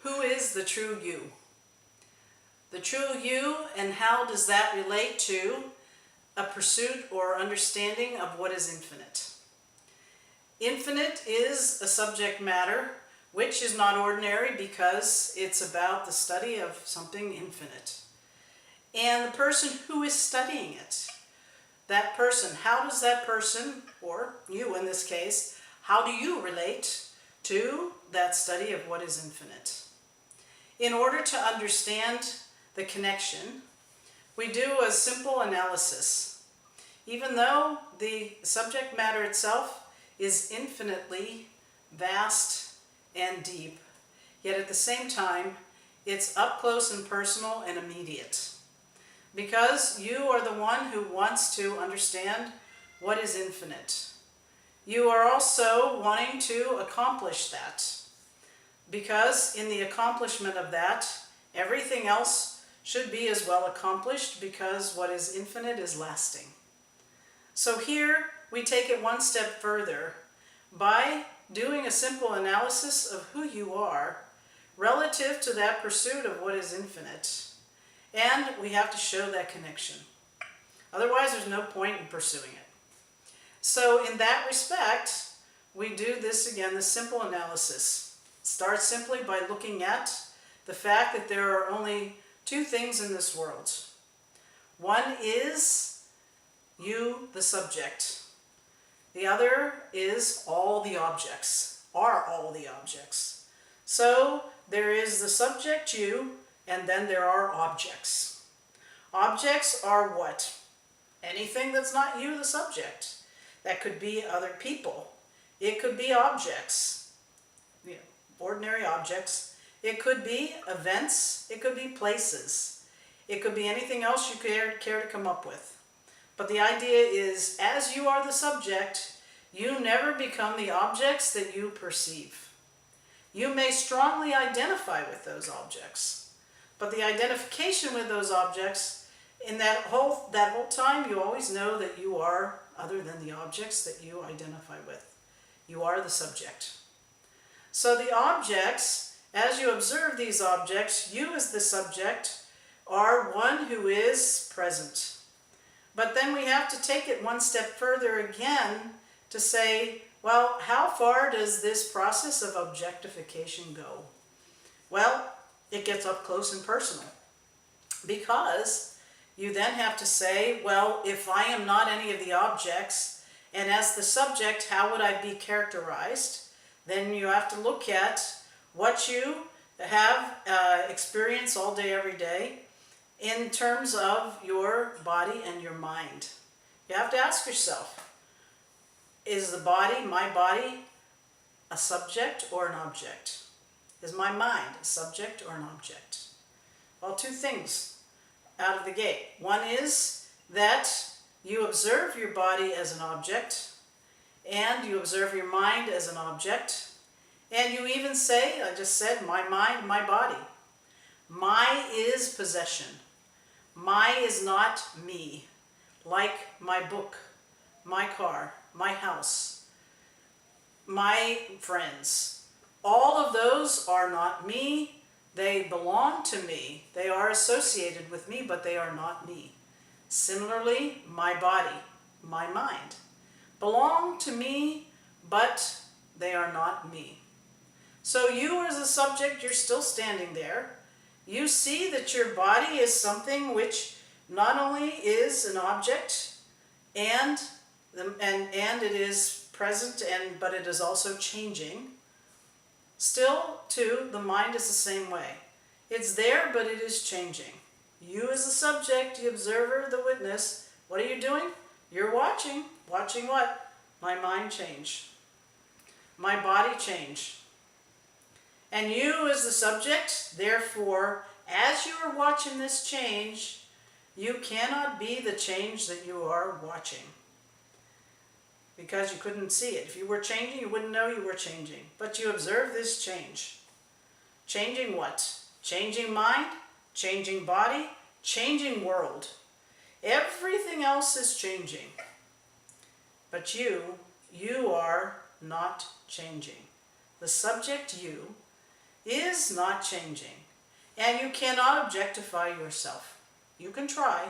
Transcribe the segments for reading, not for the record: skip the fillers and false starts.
Who is the true you? The true you, and how does that relate to a pursuit or understanding of what is infinite? Infinite is a subject matter which is not ordinary because it's about the study of something infinite. And the person who is studying it, that person, how does that person, or you in this case, how do you relate to that study of what is infinite? In order to understand the connection, we do a simple analysis. Even though the subject matter itself is infinitely vast and deep, yet at the same time, it's up close and personal and immediate. Because you are the one who wants to understand what is infinite. You are also wanting to accomplish that. Because in the accomplishment of that, everything else should be as well accomplished, because what is infinite is lasting. So here we take it one step further by doing a simple analysis of who you are relative to that pursuit of what is infinite. And we have to show that connection. Otherwise, there's no point in pursuing it. So in that respect, we do this again, the simple analysis. Start simply by looking at the fact that there are only two things in this world. One is you, the subject. The other is all the objects, are all the objects. So there is the subject, you, and then there are objects. Objects are what? Anything that's not you, the subject. That could be other people. It could be objects. Ordinary objects. It could be events. It could be places. It could be anything else you care to come up with. But the idea is, as you are the subject, you never become the objects that you perceive. You may strongly identify with those objects, but the identification with those objects, in that whole time, you always know that you are other than the objects that you identify with. You are the subject. So the objects, as you observe these objects, you as the subject are one who is present. But then we have to take it one step further again to say, well, how far does this process of objectification go? Well, it gets up close and personal. Because you then have to say, well, if I am not any of the objects, and as the subject, how would I be characterized? Then you have to look at what you have experienced all day, every day, in terms of your body and your mind. You have to ask yourself, is the body, my body, a subject or an object? Is my mind a subject or an object? Well, two things out of the gate. One is that you observe your body as an object, and you observe your mind as an object, and you even say, I just said, my mind, my body. My is possession. My is not me, like my book, my car, my house, my friends. All of those are not me. They belong to me. They are associated with me, but they are not me. Similarly, my body, my mind, belong to me, but they are not me. So you as a subject, you're still standing there. You see that your body is something which not only is an object, and it is present, but it is also changing. Still, too, the mind is the same way. It's there, but it is changing. You as the subject, the observer, the witness, what are you doing? You're watching. Watching what? My mind change. My body change. And you as the subject, therefore, as you are watching this change, you cannot be the change that you are watching. Because you couldn't see it. If you were changing, you wouldn't know you were changing. But you observe this change. Changing what? Changing mind, changing body, changing world. Everything else is changing. But you are not changing. The subject you is is not changing. And you cannot objectify yourself. You can try,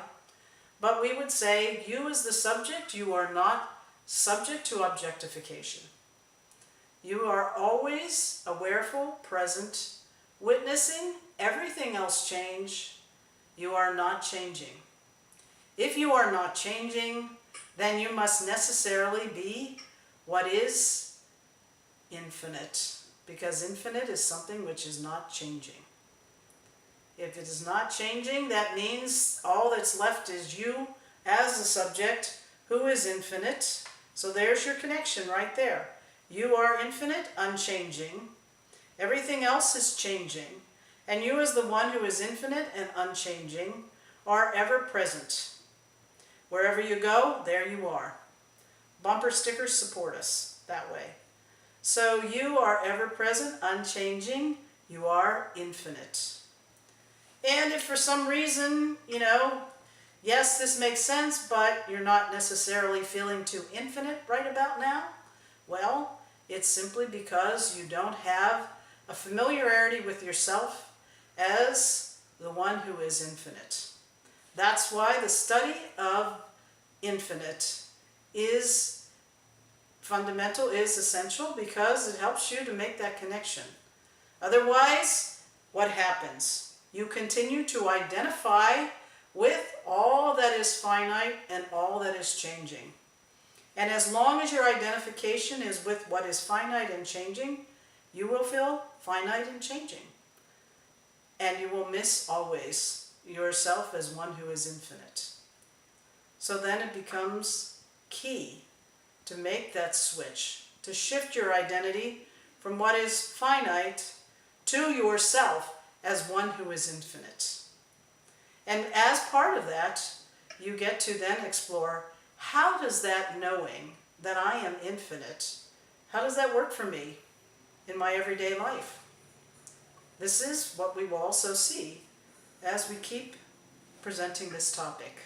but we would say you as the subject, you are not subject to objectification. You are always awareful, present, witnessing everything else change. You are not changing. If you are not changing, then you must necessarily be what is infinite, because infinite is something which is not changing. If it is not changing, that means all that's left is you as the subject who is infinite. So there's your connection right there. You are infinite, unchanging. Everything else is changing. And you as the one who is infinite and unchanging are ever present. Wherever you go, there you are. Bumper stickers support us that way. So you are ever present, unchanging. You are infinite. And if for some reason, yes, this makes sense, but you're not necessarily feeling too infinite right about now, well, it's simply because you don't have a familiarity with yourself as the one who is infinite. That's why the study of infinite is fundamental, is essential, because it helps you to make that connection. Otherwise, what happens? You continue to identify with all that is finite and all that is changing. And as long as your identification is with what is finite and changing, you will feel finite and changing. And you will miss always yourself as one who is infinite. So then it becomes key to make that switch, to shift your identity from what is finite to yourself as one who is infinite. And as part of that, you get to then explore, how does that knowing that I am infinite, how does that work for me in my everyday life? This is what we will also see as we keep presenting this topic.